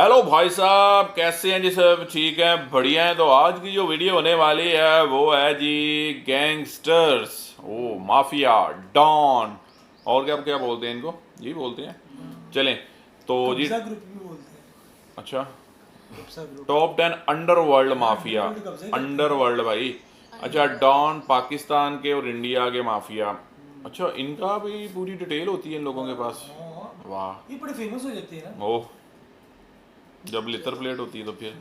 Hello भाई साहब, कैसे हैं जी? सब ठीक है, बढ़िया है। तो आज की जो वीडियो होने वाली है वो है जी गैंगस्टर्स, ओ माफिया, डॉन, और क्या क्या बोलते हैं इनको, यही बोलते हैं। चलें तो जी। कब्जा ग्रुप भी बोलते हैं। अच्छा, कब्जा group top 10 underworld mafia. Underworld कब्जा ही करते हैं। अंडरवर्ल्ड भाई। अच्छा, डॉन पाकिस्तान के और इंडिया के माफिया। अच्छा, इनका भी पूरी डिटेल होती है इन लोगों के पास। हाँ, वाह। ये बड़े फेमस हो जाते हैं ना। ओह, जब लितर प्लेट होती है तो फिर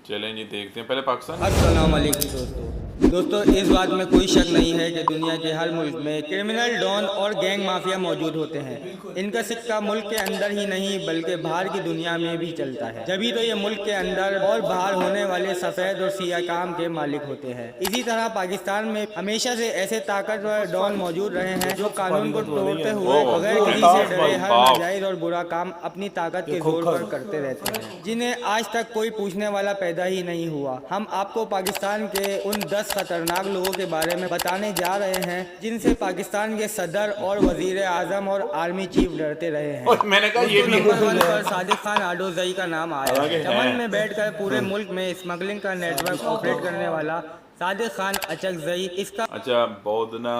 चलें जी, देखते हैं पहले पाकिस्तान की। अस्सलाम वालेकुम दोस्तों इस बात में कोई शक नहीं है कि दुनिया के हर मुल्क में क्रिमिनल डॉन और गैंग माफिया मौजूद होते हैं। इनका सिक्का मुल्क के अंदर ही नहीं बल्कि बाहर की दुनिया में भी चलता है, जभी तो ये मुल्क के अंदर और बाहर होने वाले सफ़ेद और सियाह काम के मालिक होते हैं। इसी तरह पाकिस्तान में हमेशा से ऐसे ताकतवर डॉन मौजूद रहे हैं जो कानून को तोड़ते हुए बगैर किसी से डरे हर नाजायज और बुरा काम अपनी ताकत के जोर पर करते रहते हैं, जिन्हें आज तक कोई पूछने वाला पैदा ही नहीं हुआ। हम आपको पाकिस्तान के उन 10 खतरनाक लोगों के बारे में बताने जा रहे हैं जिनसे पाकिस्तान के सदर और वजीर आजम और आर्मी चीफ डरते रहे हैं। मैंने कहा ये भी नंबर 1 पर सादिक खान आडोजई का नाम आया है। चमन में बैठकर पूरे मुल्क में स्मगलिंग का नेटवर्क ऑपरेट करने वाला सादिक खान अचकजई इसका। अच्छा, बहुत ना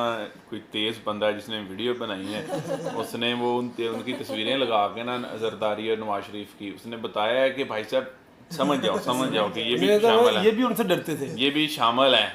कोई तेज बंदा है जिसने वीडियो बनाई है, उसने वो उनकी तस्वीरें लगा के ना जरदारी और नवाज शरीफ की, उसने बताया है कि भाई साहब समझ जाओ कि ये भी शामिल है, ये भी उनसे डरते थे। ये भी शामिल है।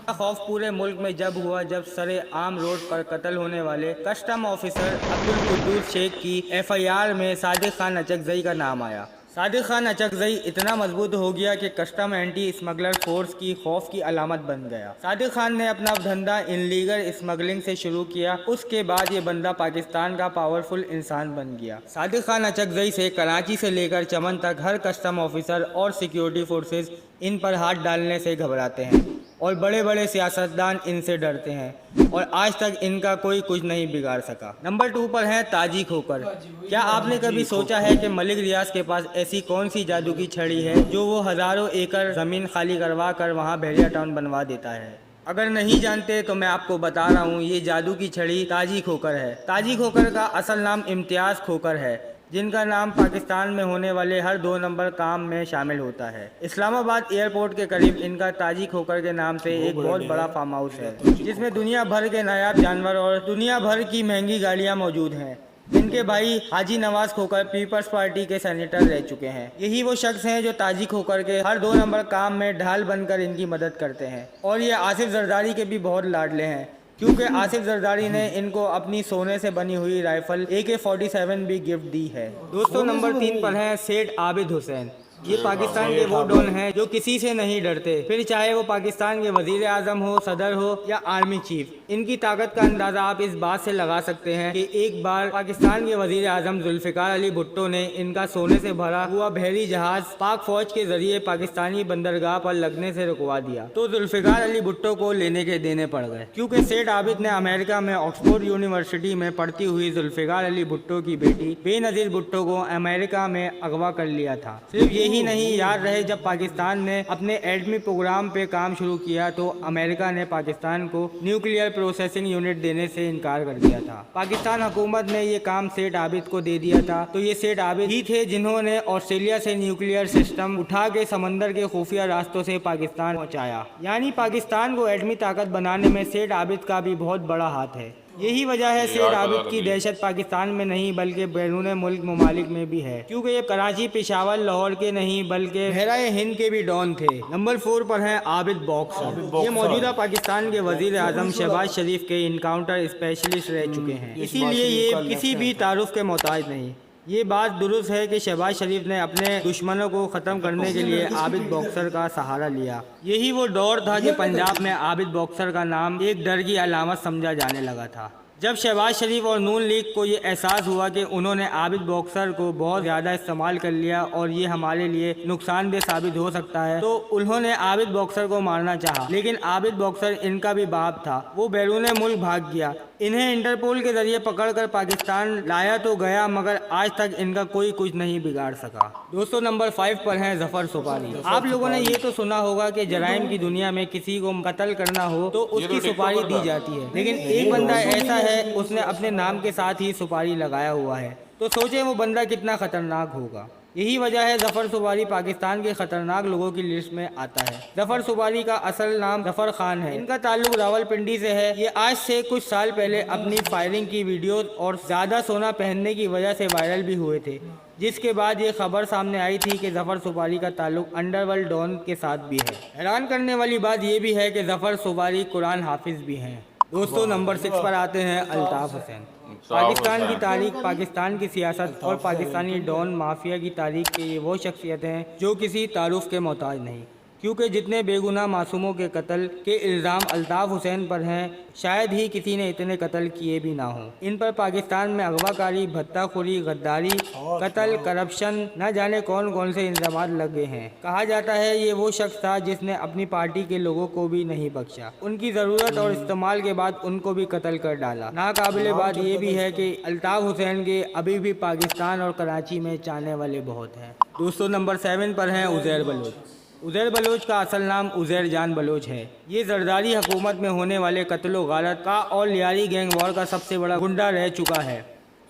खौफ पूरे मुल्क में जब हुआ जब सरे आम रोड पर कत्ल होने वाले कस्टम ऑफिसर अब्दुल कुद्दूस शेख की एफआईआर में सादिक खान अचकजई का नाम आया। सादिक खान अचकजई इतना मजबूत हो गया कि कस्टम एंटी स्मगलर फोर्स की खौफ की अलामत बन गया। सादिक खान ने अपना धंधा इनलीगल स्मगलिंग से शुरू किया, उसके बाद ये बंदा पाकिस्तान का पावरफुल इंसान बन गया। सादिक खान अचकजई से कराची से लेकर चमन तक हर कस्टम ऑफिसर और सिक्योरिटी फोर्सेस इन पर हाथ डालने से घबराते हैं और बड़े बड़े सियासतदान इनसे डरते हैं और आज तक इनका कोई कुछ नहीं बिगाड़ सका। नंबर 2 पर है ताजी खोकर। क्या आपने कभी सोचा है कि मलिक रियाज के पास ऐसी कौन सी जादू की छड़ी है जो वो हज़ारों एकड़ ज़मीन खाली करवा कर वहाँ बैरिया टाउन बनवा देता है? अगर नहीं जानते तो मैं आपको बता रहा हूँ, ये जादू की छड़ी ताजी खोकर है। ताजी खोकर का असल नाम इम्तियाज़ खोकर है, जिनका नाम पाकिस्तान में होने वाले हर 2 नंबर काम में शामिल होता है। इस्लामाबाद एयरपोर्ट के करीब इनका ताजी खोकर के नाम से एक बहुत बड़ा फार्म हाउस है जिसमें दुनिया भर के नायाब जानवर और दुनिया भर की महंगी गाड़ियां मौजूद हैं। इनके भाई हाजी नवाज खोकर पीपल्स पार्टी के सेनेटर रह चुके हैं। यही वो शख्स हैं जो ताजी खोकर के हर 2 नंबर काम में ढाल बनकर इनकी मदद करते हैं और ये आसिफ जरदारी के भी बहुत लाडले हैं, क्योंकि आसिफ जरदारी ने इनको अपनी सोने से बनी हुई राइफल AK-47 भी गिफ्ट दी है। दोस्तों नंबर 3 पर है सेठ आबिद हुसैन। ये पाकिस्तान के वो डॉन हैं जो किसी से नहीं डरते, फिर चाहे वो पाकिस्तान के वजीर आजम हो, सदर हो या आर्मी चीफ। इनकी ताकत का अंदाजा आप इस बात से लगा सकते हैं कि एक बार पाकिस्तान के वजीर आजम जुल्फिकार अली भुट्टो ने इनका सोने से भरा हुआ बहरी जहाज पाक फौज के जरिए पाकिस्तानी बंदरगाह पर लगने से रुकवा दिया, तो जुल्फिकार अली भुट्टो को लेने के देने पड़ गए, क्योंकि सेठ आबिद ने अमेरिका में ऑक्सफोर्ड यूनिवर्सिटी में पढ़ती हुई जुल्फिकार अली भुट्टो की बेटी बेनजीर भुट्टो को अमेरिका में अगवा कर लिया था। सिर्फ यही नहीं, याद रहे जब पाकिस्तान ने अपने एटमी प्रोग्राम पे काम शुरू किया तो अमेरिका ने पाकिस्तान को न्यूक्लियर प्रोसेसिंग यूनिट देने से इनकार कर दिया था। पाकिस्तान हुकूमत ने ये काम सेठ आबिद को दे दिया था, तो ये सेठ आबिद ही थे जिन्होंने ऑस्ट्रेलिया से न्यूक्लियर सिस्टम उठा के समंदर के खुफिया रास्तों से पाकिस्तान पहुंचाया। यानी पाकिस्तान को एटमी ताकत बनाने में सेठ आबिद का भी बहुत बड़ा हाथ है। यही वजह है सेठ आबिद की दहशत पाकिस्तान में नहीं बल्कि बैरून मुल्क ममालिक में भी है, क्योंकि ये कराची, पेशावर, लाहौर के नहीं बल्कि बहराए हिंद के भी डॉन थे। नंबर 4 पर है आबिद बॉक्सर। ये मौजूदा पाकिस्तान के वजीर आजम शहबाज शरीफ के इनकाउंटर स्पेशलिस्ट रह चुके हैं, इसीलिए ये किसी भी तारुफ के मोहताज नहीं। ये बात दुरुस्त है कि शहबाज शरीफ ने अपने दुश्मनों को ख़त्म करने के लिए आबिद बॉक्सर का सहारा लिया। यही वो दौर था कि पंजाब में आबिद बॉक्सर का नाम एक डर की अलामत समझा जाने लगा था। जब शहबाज शरीफ और नून लीग को ये एहसास हुआ कि उन्होंने आबिद बॉक्सर को बहुत ज़्यादा इस्तेमाल कर लिया और ये हमारे लिए नुकसानदेह साबित हो सकता है, तो उन्होंने आबिद बॉक्सर को मारना चाहा। लेकिन आबिद बॉक्सर इनका भी बाप था, वो बैरून मुल्क भाग गया। इन्हें इंटरपोल के जरिए पकड़कर पाकिस्तान लाया तो गया, मगर आज तक इनका कोई कुछ नहीं बिगाड़ सका। दोस्तों नंबर 5 पर है जफर सुपारी। आप लोगों ने ये तो सुना होगा कि जराइम की दुनिया में किसी को कत्ल करना हो तो उसकी सुपारी दी जाती है, लेकिन एक बंदा ऐसा है उसने अपने नाम के साथ ही सुपारी लगाया हुआ है। तो सोचें वो बंदा कितना खतरनाक होगा। यही वजह है जफ़र सुबारी पाकिस्तान के खतरनाक लोगों की लिस्ट में आता है। जफ़र सुबारी का असल नाम जफ़र खान है। इनका ताल्लुक रावलपिंडी से है। ये आज से कुछ साल पहले अपनी फायरिंग की वीडियो और ज़्यादा सोना पहनने की वजह से वायरल भी हुए थे, जिसके बाद ये खबर सामने आई थी कि जफ़र सुबारी का ताल्लुक अंडरवर्ल्ड डॉन के साथ भी है। हैरान करने वाली बात ये भी है कि जफ़र सुबारी कुरान हाफिज भी हैं। दोस्तों, नंबर 6 पर आते हैं अल्ताफ़ हुसैन। पाकिस्तान की तारीख, पाकिस्तान की सियासत और पाकिस्तानी डॉन माफिया की तारीख के ये वो शख्सियत हैं जो किसी तारुफ के मोहताज नहीं, क्योंकि जितने बेगुनाह मासूमों के कत्ल के इल्ज़ाम अल्ताफ़ हुसैन पर हैं, शायद ही किसी ने इतने कत्ल किए भी ना हों। इन पर पाकिस्तान में अगवाकारी, भत्ताखोरी, गद्दारी, कत्ल, करप्शन, न जाने कौन कौन से इल्ज़ाम लगे हैं। कहा जाता है ये वो शख्स था जिसने अपनी पार्टी के लोगों को भी नहीं बख्शा, उनकी ज़रूरत और इस्तेमाल के बाद उनको भी कत्ल कर डाला। नाकाबिले बात ये भी है कि अल्ताफ़ हुसैन के अभी भी पाकिस्तान और कराची में चाहने वाले बहुत हैं। दोस्तों, नंबर 7 पर हैं उज़ैर बलोच। उज़ैर बलोच का असल नाम उज़ैर जान बलोच है। ये जरदारी हुकूमत में होने वाले कत्लो गारत का और लियारी गैंग वॉर का सबसे बड़ा गुंडा रह चुका है।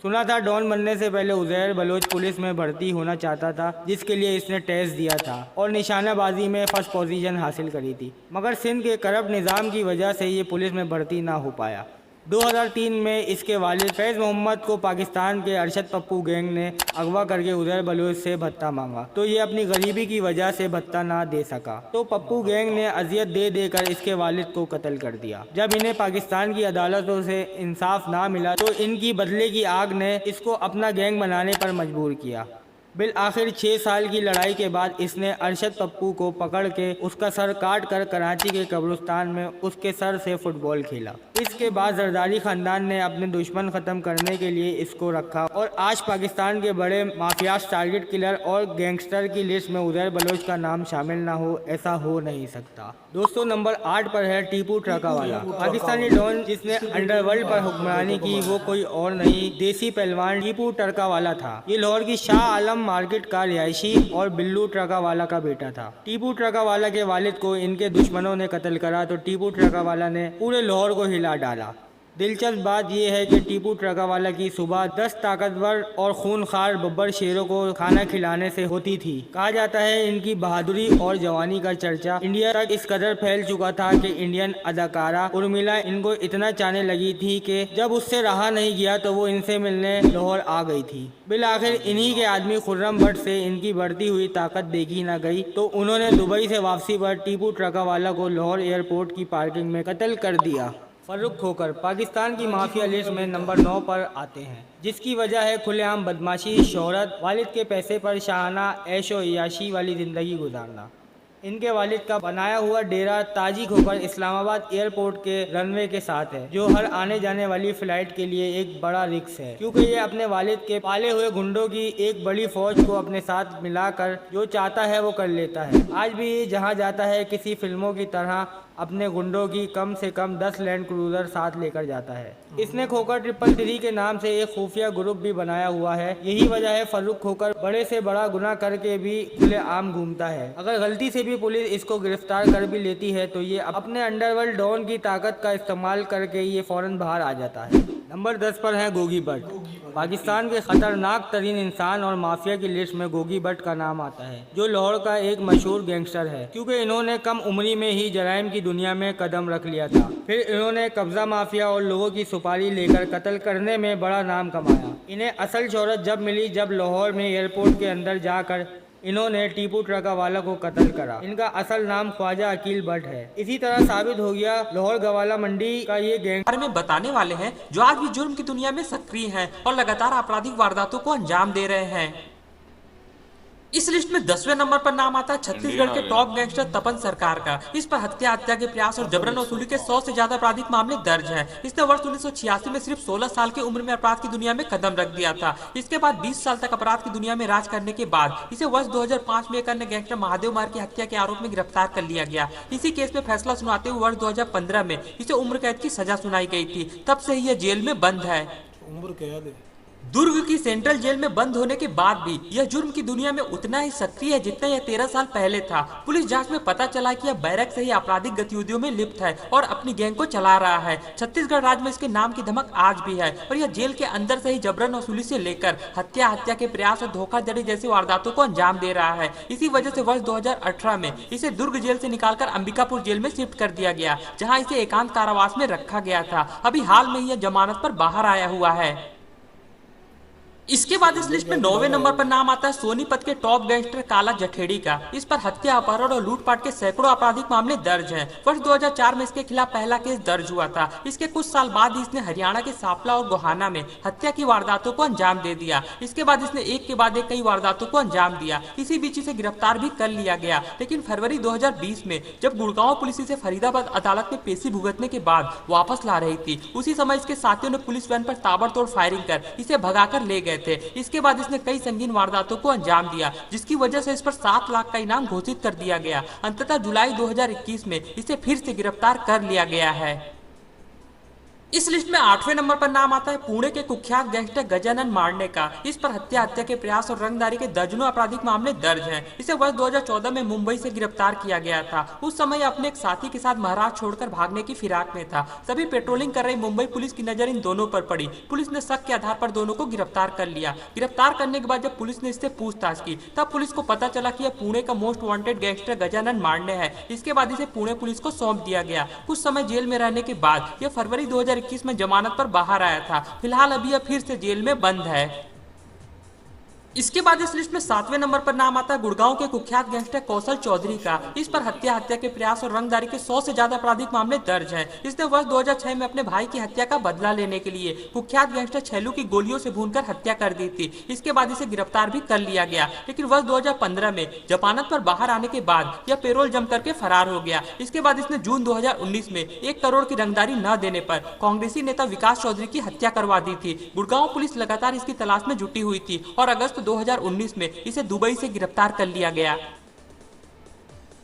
सुना था डॉन बनने से पहले उज़ैर बलोच पुलिस में भर्ती होना चाहता था, जिसके लिए इसने टेस्ट दिया था और निशानाबाजी में फर्स्ट पोजीशन हासिल करी थी, मगर सिंध के करप्ट निज़ाम की वजह से ये पुलिस में भर्ती ना हो पाया। 2003 में इसके वालिद फैज़ मोहम्मद को पाकिस्तान के अरशद पप्पू गैंग ने अगवा करके उज़ैर बलोच से भत्ता मांगा, तो ये अपनी गरीबी की वजह से भत्ता ना दे सका, तो पप्पू गैंग ने अजियत दे देकर इसके वालिद को कत्ल कर दिया। जब इन्हें पाकिस्तान की अदालतों से इंसाफ ना मिला तो इनकी बदले की आग ने इसको अपना गैंग बनाने पर मजबूर किया। बिल आखिर 6 साल की लड़ाई के बाद इसने अरशद पप्पू को पकड़ के उसका सर काट कर कराची के कब्रिस्तान में उसके सर से फुटबॉल खेला। इसके बाद जरदारी खानदान ने अपने दुश्मन ख़त्म करने के लिए इसको रखा और आज पाकिस्तान के बड़े माफियाज, टारगेट किलर और गैंगस्टर की लिस्ट में उज़ैर बलोच का नाम शामिल ना हो, ऐसा हो नहीं सकता। दोस्तों, नंबर 8 पर है टीपू ट्रकावाला। पाकिस्तानी डॉन जिसने अंडरवर्ल्ड पर हुक्मरानी की वो कोई और नहीं, देसी पहलवान टीपू ट्रकावाला था। ये लाहौर की शाह आलम मार्केट का रिहायशी और बिल्लू ट्रकावाला का बेटा था। टीपू ट्रकावाला के वालिद को इनके दुश्मनों ने कत्ल करा तो टीपू ट्रकावाला ने पूरे लाहौर को हिला डाला। दिलचस्प बात यह है कि टीपू ट्रकावाला की सुबह 10 ताकतवर और खूनखार बब्बर शेरों को खाना खिलाने से होती थी। कहा जाता है इनकी बहादुरी और जवानी का चर्चा इंडिया तक इस कदर फैल चुका था कि इंडियन अदाकारा उर्मिला इनको इतना चाहने लगी थी कि जब उससे रहा नहीं गया तो वो इनसे मिलने लाहौर आ गई थी। बिल आखिर इन्हीं के आदमी खुर्रम भट्ट से इनकी बढ़ती हुई ताकत देखी न गई तो उन्होंने दुबई से वापसी पर टीपू ट्रकावाला को लाहौर एयरपोर्ट की पार्किंग में कत्ल कर दिया। फर्रुख खोकर पाकिस्तान की माफिया लिस्ट में नंबर 9 पर आते हैं, जिसकी वजह है खुलेआम बदमाशी, शोहरत, वालिद के पैसे पर शाहाना ऐशो याशी वाली ज़िंदगी गुजारना। इनके वालिद का बनाया हुआ डेरा ताजी खोकर इस्लामाबाद एयरपोर्ट के रनवे के साथ है, जो हर आने जाने वाली फ्लाइट के लिए एक बड़ा रिस्क है, क्योंकि ये अपने वालिद के पाले हुए गुंडों की एक बड़ी फौज को अपने साथ मिलाकर जो चाहता है वो कर लेता है। आज भी ये जहाँ जाता है किसी फिल्मों की तरह अपने गुंडों की कम से कम 10 लैंड क्रूजर साथ लेकर जाता है। इसने खोकर 333 के नाम से एक खुफिया ग्रुप भी बनाया हुआ है। यही वजह है फर्रुख खोकर बड़े से बड़ा गुनाह करके भी खुलेआम घूमता है। अगर गलती से भी पुलिस इसको गिरफ्तार कर भी लेती है तो ये अपने अंडरवर्ल्ड डॉन की ताकत का इस्तेमाल करके ये फौरन बाहर आ जाता है। नंबर 10 पर है गोगी भट्ट। पाकिस्तान के खतरनाक तरीन इंसान और माफिया की लिस्ट में गोगी भट्ट का नाम आता है, जो लाहौर का एक मशहूर गैंगस्टर है, क्योंकि इन्होंने कम उम्री में ही जराइम की दुनिया में कदम रख लिया था। फिर इन्होंने कब्जा माफिया और लोगों की सुपारी लेकर कत्ल करने में बड़ा नाम कमाया। इन्हें असल शोहरत जब मिली जब लाहौर में एयरपोर्ट के अंदर जाकर इन्होंने टीपू ट्रकावाला को कत्ल करा। इनका असल नाम ख्वाजा अकील भट्ट है। इसी तरह साबित हो गया लाहौर गवाला मंडी का ये गैंग बारे में बताने वाले हैं जो आज भी जुर्म की दुनिया में सक्रिय हैं और लगातार आपराधिक वारदातों को अंजाम दे रहे हैं। इस लिस्ट में 10वें नंबर पर नाम आता है छत्तीसगढ़ के टॉप गैंगस्टर तपन सरकार का। इस पर हत्या के प्रयास और जबरन वसूली के 100 से ज्यादा आपराधिक मामले दर्ज हैं। इसने वर्ष 1986 में सिर्फ 16 साल की उम्र में अपराध की दुनिया में कदम रख दिया था। इसके बाद 20 साल तक अपराध की दुनिया में राज करने के बाद इसे वर्ष 2005 में एक अन्य गैंगस्टर महादेव मार की हत्या के आरोप में गिरफ्तार कर लिया गया। इसी केस में फैसला सुनाते हुए वर्ष 2015 में इसे उम्र कैद की सजा सुनाई गई थी। तब से ही यह जेल में बंद है। उम्र कैद दुर्ग की सेंट्रल जेल में बंद होने के बाद भी यह जुर्म की दुनिया में उतना ही सक्रिय है जितना यह 13 साल पहले था। पुलिस जांच में पता चला कि यह बैरक से ही आपराधिक गतिविधियों में लिप्त है और अपनी गैंग को चला रहा है। छत्तीसगढ़ राज्य में इसके नाम की धमक आज भी है और यह जेल के अंदर से ही जबरन वसूली से लेकर हत्या के प्रयास और धोखाधड़ी जैसी वारदातों को अंजाम दे रहा है। इसी वजह से वर्ष 2018 में इसे दुर्ग जेल से निकालकर अंबिकापुर जेल में शिफ्ट कर दिया गया, जहाँ इसे एकांत कारावास में रखा गया था। अभी हाल में ही यह जमानत पर बाहर आया हुआ है। इसके बाद इस लिस्ट में 9वें नंबर पर नाम आता है सोनीपत के टॉप गैंगस्टर काला जखेड़ी का। इस पर हत्या, अपहरण और लूटपाट के सैकड़ों आपराधिक मामले दर्ज हैं। वर्ष 2004 में इसके खिलाफ पहला केस दर्ज हुआ था। इसके कुछ साल बाद ही इसने हरियाणा के सांपला और गोहाना में हत्या की वारदातों को अंजाम दे दिया। इसके बाद इसने एक के बाद एक कई वारदातों को अंजाम दिया। इसी बीच इसे गिरफ्तार भी कर लिया गया, लेकिन फरवरी 2020 में जब गुड़गांव पुलिस इसे फरीदाबाद अदालत में पेशी भुगतने के बाद वापस ला रही थी, उसी समय इसके साथियों ने पुलिस वैन पर ताबड़तोड़ फायरिंग कर इसे भगाकर ले गए थे। इसके बाद इसने कई संगीन वारदातों को अंजाम दिया, जिसकी वजह से इस पर 7 लाख का इनाम घोषित कर दिया गया। अंततः जुलाई 2021 में इसे फिर से गिरफ्तार कर लिया गया है। इस लिस्ट में 8वें नंबर पर नाम आता है पुणे के कुख्यात गैंगस्टर गजानन मारने का। इस पर हत्या के प्रयास और रंगदारी के दर्जनों आपराधिक मामले दर्ज हैं। इसे वर्ष 2014 में मुंबई से गिरफ्तार किया गया था। उस समय अपने एक साथी के साथ महाराष्ट्र छोड़कर भागने की फिराक में था। तभी पेट्रोलिंग कर रही मुंबई पुलिस की नजर इन दोनों पर पड़ी। पुलिस ने शक के आधार पर दोनों को गिरफ्तार कर लिया। गिरफ्तार करने के बाद जब पुलिस ने इससे पूछताछ की, तब पुलिस को पता चला कि यह पुणे का मोस्ट वांटेड गैंगस्टर गजानन मारने है। इसके बाद इसे पुणे पुलिस को सौंप दिया गया। कुछ समय जेल में रहने के बाद यह फरवरी 2021 में जमानत पर बाहर आया था। फिलहाल अभी यह फिर से जेल में बंद है। इसके बाद इस लिस्ट में 7वें नंबर पर नाम आता है गुड़गांव के कुख्यात गैंगस्टर कौशल चौधरी का। इस पर हत्या के प्रयास और रंगदारी के 100 से ज्यादा आपराधिक मामले दर्ज हैं। इसने वर्ष 2006 में अपने भाई की हत्या का बदला लेने के लिए कुख्यात गैंगस्टर छेलू की गोलियों से भूनकर हत्या कर दी थी। इसके बाद इसे गिरफ्तार भी कर लिया गया, लेकिन वर्ष 2015 में जमानत पर बाहर आने के बाद यह पेरोल जम करके फरार हो गया। इसके बाद इसने जून 2019 में 1 करोड़ की रंगदारी न देने पर कांग्रेसी नेता विकास चौधरी की हत्या करवा दी थी। गुड़गांव पुलिस लगातार इसकी तलाश में जुटी हुई थी और अगस्त 2019 में इसे दुबई से गिरफ्तार कर लिया गया।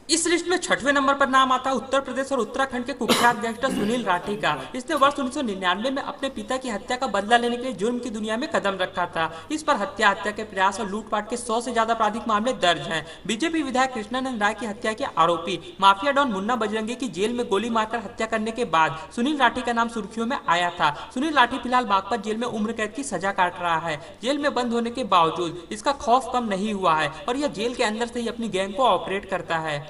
इस लिस्ट में 6वें नंबर पर नाम आता है उत्तर प्रदेश और उत्तराखंड के कुख्यात गैंगस्टर सुनील राठी का। इसने वर्ष 1999 में अपने पिता की हत्या का बदला लेने के लिए जुर्म की दुनिया में कदम रखा था। इस पर हत्या के प्रयास और लूटपाट के 100 से ज्यादा आपराधिक मामले दर्ज हैं। बीजेपी विधायक कृष्णानंद राय की हत्या के आरोपी माफिया डॉन मुन्ना बजरंगी की जेल में गोली मारकर हत्या करने के बाद सुनील राठी का नाम सुर्खियों में आया था। सुनील राठी फिलहाल बागपत जेल में उम्र कैद की सजा काट रहा है। जेल में बंद होने के बावजूद इसका खौफ कम नहीं हुआ है और यह जेल के अंदर से ही अपनी गैंग को ऑपरेट करता है।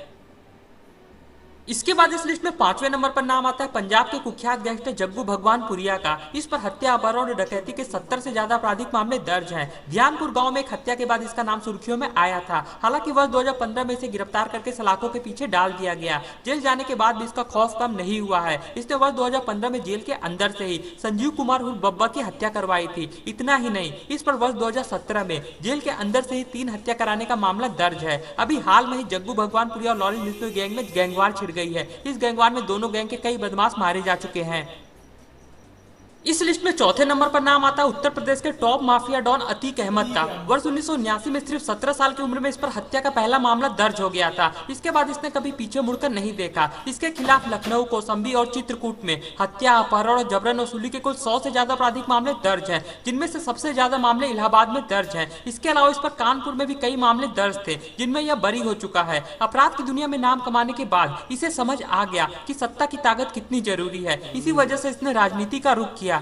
इसके बाद इस लिस्ट में 5वें नंबर पर नाम आता है पंजाब के कुख्यात गैंगस्टर जग्गू भगवानपुरिया का। इस पर हत्या, अपहरण और डकैती के 70 से ज्यादा आपराधिक मामले दर्ज हैं। ध्यानपुर गांव में एक हत्या के बाद इसका नाम सुर्खियों में आया था। हालांकि वर्ष 2015 में इसे गिरफ्तार करके सलाखों के पीछे डाल दिया गया। जेल जाने के बाद भी इसका खौफ कम नहीं हुआ है। इसने वर्ष 2015 में जेल के अंदर से ही संजीव कुमार उर्फ बब्बा की हत्या करवाई थी। इतना ही नहीं, इस पर वर्ष 2017 में जेल के अंदर से ही 3 हत्या कराने का मामला दर्ज है। अभी हाल में ही जग्गू भगवानपुरिया और लॉरेंस बिश्नोई गैंग में गैंगवार छिड़ गई है। इस गैंगवार में दोनों गैंग के कई बदमाश मारे जा चुके हैं। इस लिस्ट में 4थे नंबर पर नाम आता है उत्तर प्रदेश के top mafia don Atiq Ahmad का। वर्ष 1979 में सिर्फ 17 साल की उम्र में इस पर हत्या का पहला मामला दर्ज हो गया था। इसके बाद इसने कभी पीछे मुड़कर नहीं देखा। इसके खिलाफ लखनऊ, कौशाम्बी और चित्रकूट में हत्या, अपहरण और जबरन वसूली के कुल 100 से ज्यादा आपराधिक मामले दर्ज हैं, जिनमें से सबसे ज्यादा मामले इलाहाबाद में दर्ज हैं। इसके अलावा इस पर कानपुर में भी कई मामले दर्ज थे, जिनमें यह बरी हो चुका है। अपराध की दुनिया में नाम कमाने के बाद इसे समझ आ गया कि सत्ता की ताकत कितनी जरूरी है। इसी वजह से इसने राजनीति का रुख किया।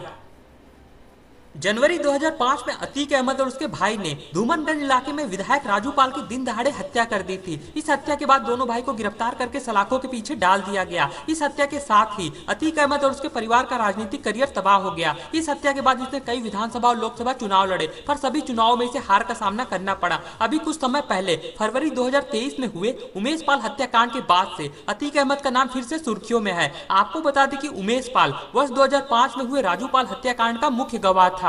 जनवरी 2005 में अतीक अहमद और उसके भाई ने धूमनगंज इलाके में विधायक राजू पाल की दिन दहाड़े हत्या कर दी थी। इस हत्या के बाद दोनों भाई को गिरफ्तार करके सलाखों के पीछे डाल दिया गया। इस हत्या के साथ ही अतीक अहमद और उसके परिवार का राजनीतिक करियर तबाह हो गया। इस हत्या के बाद इसने कई विधानसभा और लोकसभा चुनाव लड़े, पर सभी चुनावों में इसे हार का सामना करना पड़ा। अभी कुछ समय पहले फरवरी 2023 में हुए उमेश पाल हत्याकांड के बाद से अतीक अहमद का नाम फिर से सुर्खियों में है। आपको बता दें कि उमेश पाल वर्ष 2005 में हुए राजू पाल हत्याकांड का मुख्य गवाह था।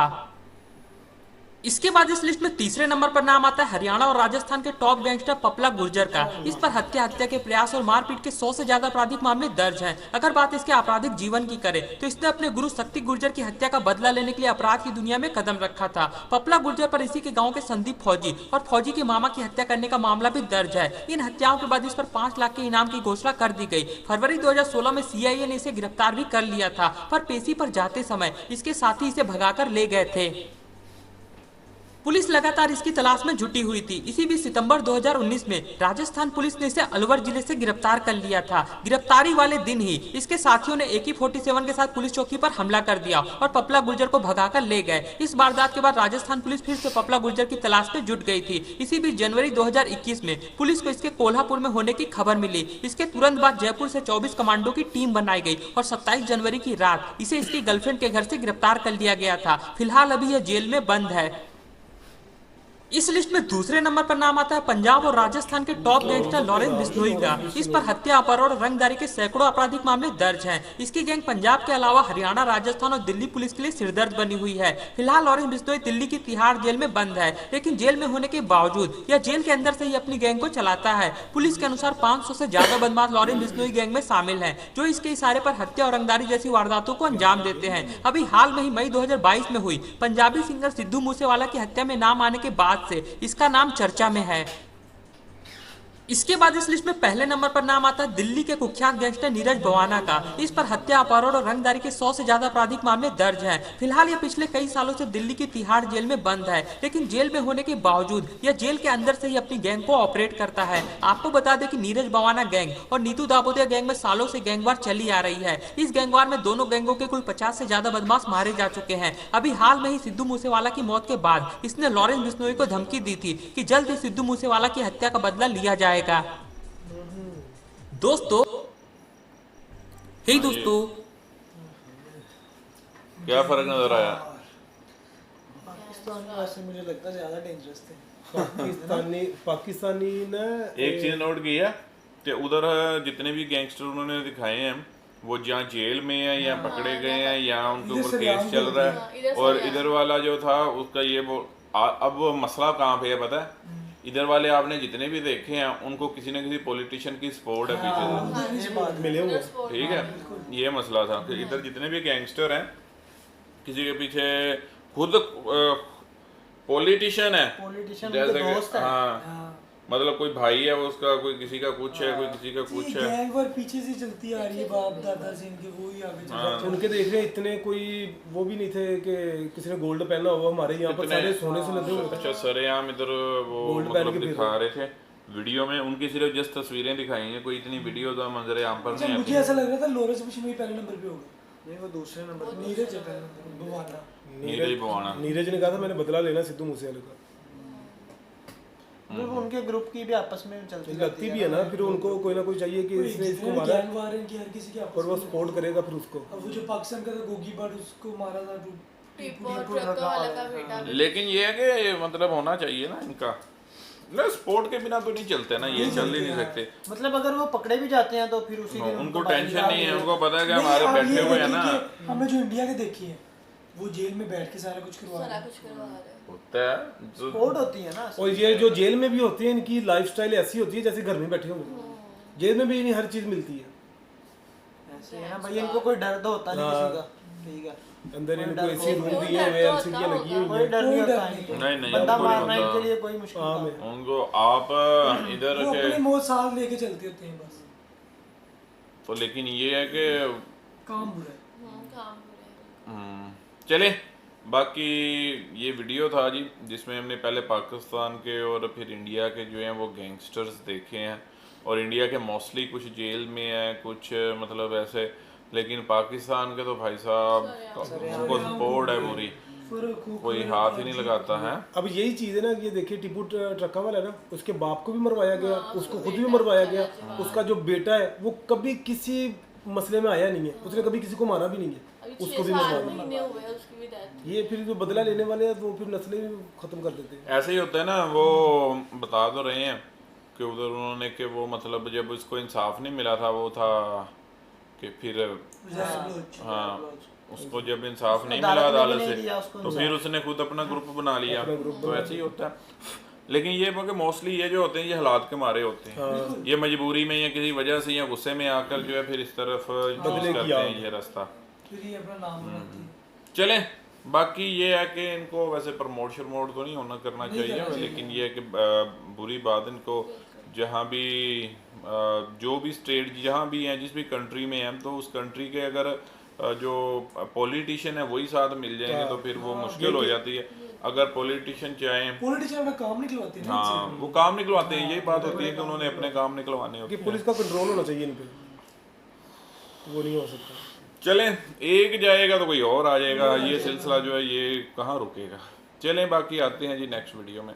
इसके बाद इस लिस्ट में 3रे नंबर पर नाम आता है हरियाणा और राजस्थान के टॉप गैंगस्टर पपला गुर्जर का। इस पर हत्या के प्रयास और मारपीट के 100 से ज्यादा आपराधिक मामले दर्ज हैं। अगर बात इसके आपराधिक जीवन की करें तो इसने अपने गुरु शक्ति गुर्जर की हत्या का बदला लेने के लिए अपराध की दुनिया में कदम रखा था। पपला गुर्जर पर इसी के गाँव के संदीप फौजी और फौजी के मामा की हत्या करने का मामला भी दर्ज है। इन हत्याओं के बाद इस पर 5 लाख के इनाम की घोषणा कर दी गई। फरवरी 2016 में CIA ने इसे गिरफ्तार भी कर लिया था, पर पेशी पर जाते समय इसके साथी इसे भगाकर ले गए थे। पुलिस लगातार इसकी तलाश में जुटी हुई थी। इसी बीच सितंबर 2019 में राजस्थान पुलिस ने इसे अलवर जिले से गिरफ्तार कर लिया था। गिरफ्तारी वाले दिन ही इसके साथियों ने AK-47 के साथ पुलिस चौकी पर हमला कर दिया और पपला गुर्जर को भगाकर ले गए। इस वारदात के बाद राजस्थान पुलिस फिर से पपला गुर्जर की तलाश में जुट गई थी। इसी बीच जनवरी 2021 में पुलिस को इसके कोल्हापुर में होने की खबर मिली। इसके तुरंत बाद जयपुर से 24 कमांडो की टीम बनाई गई और 27 जनवरी की रात इसे इसकी गर्लफ्रेंड के घर से गिरफ्तार कर लिया गया था। फिलहाल अभी यह जेल में बंद है। इस लिस्ट में दूसरे नंबर पर नाम आता है पंजाब और राजस्थान के टॉप गैंगस्टर लॉरेंस बिश्नोई का। इस पर हत्या, अपहरण और रंगदारी के सैकड़ों आपराधिक मामले दर्ज हैं। इसकी गैंग पंजाब के अलावा हरियाणा, राजस्थान और दिल्ली पुलिस के लिए सिरदर्द बनी हुई है। फिलहाल लॉरेंस बिश्नोई दिल्ली की तिहाड़ जेल में बंद है, लेकिन जेल में होने के बावजूद यह जेल के अंदर से ही अपनी गैंग को चलाता है। पुलिस के अनुसार 500 से ज्यादा बदमाश लॉरेंस बिश्नोई गैंग में शामिल हैं, जो इसके इशारे पर हत्या और रंगदारी जैसी वारदातों को अंजाम देते हैं। अभी हाल में ही मई 2022 में हुई पंजाबी सिंगर सिद्धू मूसेवाला की हत्या में नाम आने के बाद से इसका नाम चर्चा में है। इसके बाद इस लिस्ट में पहले नंबर पर नाम आता है दिल्ली के कुख्यात गैंगस्टर नीरज भवाना का। इस पर हत्या, अपहरण और रंगदारी के 100 से ज्यादा आपराधिक मामले दर्ज हैं। फिलहाल यह पिछले कई सालों से दिल्ली की तिहाड़ जेल में बंद है, लेकिन जेल में होने के बावजूद यह जेल के अंदर से ही अपनी गैंग को ऑपरेट करता है। आपको बता दें कि नीरज भवाना गैंग और नीतू दाबोदिया गैंग में सालों से गैंगवार चली आ रही है। इस गैंगवार में दोनों गैंगों के कुल 50 से ज्यादा बदमाश मारे जा चुके हैं। अभी हाल में ही सिद्धू मूसेवाला की मौत के बाद इसने लॉरेंस बिश्नोई को धमकी दी थी कि जल्द ही सिद्धू मूसेवाला की हत्या का बदला लिया जाएगा। दोस्तों क्या फर्क नजर आया? पाकिस्तान में वैसे मुझे लगता है ज्यादा डेंजरस थे। पाकिस्तानी ने एक चीज नोट की है कि उधर जितने भी गैंगस्टर उन्होंने दिखाए हैं वो जहाँ जेल में है या पकड़े गए हैं या उनके ऊपर केस चल रहा है, और इधर वाला जो था उसका ये अब मसला कहाँ पे है पता है? इधर वाले आपने जितने भी देखे हैं उनको किसी न किसी पॉलिटिशियन की सपोर्ट है पीछे से, मिले हुए। ठीक है। ये मसला था कि इधर जितने भी गैंगस्टर हैं किसी के पीछे खुद पॉलिटिशियन है, जैसे कि हाँ मतलब कोई भाई है वो उसका, कोई किसी का कुछ है, कोई किसी का कुछ है। गैंग वार पीछे से चलती आ रही है, बाप दादा से इनके वो ही आगे चल रहे हैं। उनके देख रहे इतने कोई वो भी नहीं थे कि किसी ने गोल्ड पहना हुआ। हमारे यहाँ पर सारे सोने से लदे हुए। अच्छा सरेआम इधर वो मतलब दिखा रहे थे वीडियो में, उनकी सिर्फ जस्ट तस्वीरें दिखाई हैं, कोई इतनी वीडियो तो मंजरे आम पर नहीं आती। मुझे ऐसा लग रहा था लॉरेंस बिश्नोई पहले नंबर पे होगा। नहीं वो दूसरे नंबर पे, नीरज है पहले नंबर पे, भवाना। नीरज भवाना। नीरज ने कहा था मैंने बदला लेना सिद्धू मूसेवाले का। मतलब उनके ग्रुप की भी आपस में चलती लगती भी है ना, फिर उनको कोई ना कोई चाहिए कि इसने इसको मारा गैंग वार इनकी हर किसी की आपस और वो में। सपोर्ट करेगा फिर उसको। अब वो जो पाकिस्तान का था गोगी बाट, उसको मारा था टिप्पो और ट्रक वाला का बेटा। लेकिन ये है कि मतलब होना चाहिए ना इनका ना, स्पोर्ट के बिना तो नहीं चलते ना, ये चल ही नहीं सकते। मतलब अगर वो पकड़े भी जाते हैं तो फिर उसी दिन उनको टेंशन नहीं है, उनको पता है कि नहीं, हमारे अब बैठे ये हुए हैं देखिए ना। कि हमने जो इंडिया के देखी है वो जेल में बैठ के सारा कुछ करवा रहे सारा हैं। कुछ करवा रहे हैं। होता है जो सपोर्ट होती है ना। और ये जो जेल में भी होते हैं इनकी लाइफस्टाइल ऐसी होती है जैसे घर में बैठे होंगे। जेल में भी इन्हें हर चीज मिलती है। ऐसे है ना भाई, इनको कोई डर तो होता नहीं किसी का। ठीक है, अंदर इनको एसी रूम दिए हुए हैं, एलसीडी लगी हुई कोई है। डर नहीं कोई डर होता नहीं। इनको। नहीं, नहीं, बंदा उनको नहीं मारना होता। इनके लिए कोई मुश्किल हाँ, काम है। उनको आप इधर वो के अपनी मौत साथ लेके चलते होते हैं बस। तो लेकिन ये है कि काम बुरा है। काम हो रहे हैं। चले बाकी ये वीडियो था जी जिसमें हमने पहले पाकिस्तान के और फिर इंडिया के जो हैं वो गैंगस्टर्स देखे हैं, और इंडिया के मोस्टली कुछ जेल में हैं, कुछ मतलब ऐसे, लेकिन पाकिस्तान के तो भाई साहब उनको सपोर्ट है पूरी, कोई हाथ ही नहीं लगाता है। अब यही चीज है ना, ये देखिए टिप्पू ट्रक्का वाला है ना, उसके बाप को भी मरवाया गया, उसको खुद भी मरवाया गया, उसका जो बेटा है वो कभी किसी मसले में आया नहीं है, उसने कभी किसी को मारा भी नहीं है, अभी उसको 6 भी साल मरवाया। महीने हुए हैं उसकी भी डेथ। ये फिर जो बदला लेने वाले हैं वो फिर नस्लें भी खत्म कर देते हैं। ऐसे ही होता है ना, वो बता तो रहे हैं कि उधर उन्होंने कि वो मतलब जब उसको इंसाफ नहीं मिला था वो था कि फिर हाँ उसको जब इंसाफ नहीं मिला अदालत से तो फिर उसने खुद अपना ग्रुप बना लिया, तो ऐसे ही होता है। लेकिन ये मोस्टली ये जो होते हैं ये हालात के मारे होते हैं, ये मजबूरी में या किसी वजह से या गुस्से में आकर जो है फिर इस तरफ चूज करते हैं ये रास्ता। फिर ये अपना नाम बनाती है। चले बाकी ये है कि इनको वैसे प्रमोट शरमोट तो नहीं होना करना चाहिए, लेकिन ये है कि बुरी बात इनको जहाँ भी जो भी स्टेट जहाँ भी हैं जिस भी कंट्री में हैं तो उस कंट्री के अगर जो पॉलिटिशियन है वही साथ मिल जाएंगे तो फिर वो मुश्किल हो जाती है। अगर पॉलिटिशियन चाहें, पॉलिटिशियन अपना काम निकलवाते हैं ना हाँ वो काम निकलवाते हैं, यही बात होती है कि उन्होंने अपने काम निकलवाने होते कि हैं। पुलिस का कंट्रोल होना चाहिए इन पे, वो नहीं हो सकता। चलें, एक जाएगा तो कोई और आ जाएगा, ये सिलसिला जो है ये कहाँ रुकेगा। चलें, बाकी आते हैं जी नेक्स्ट वीडियो में।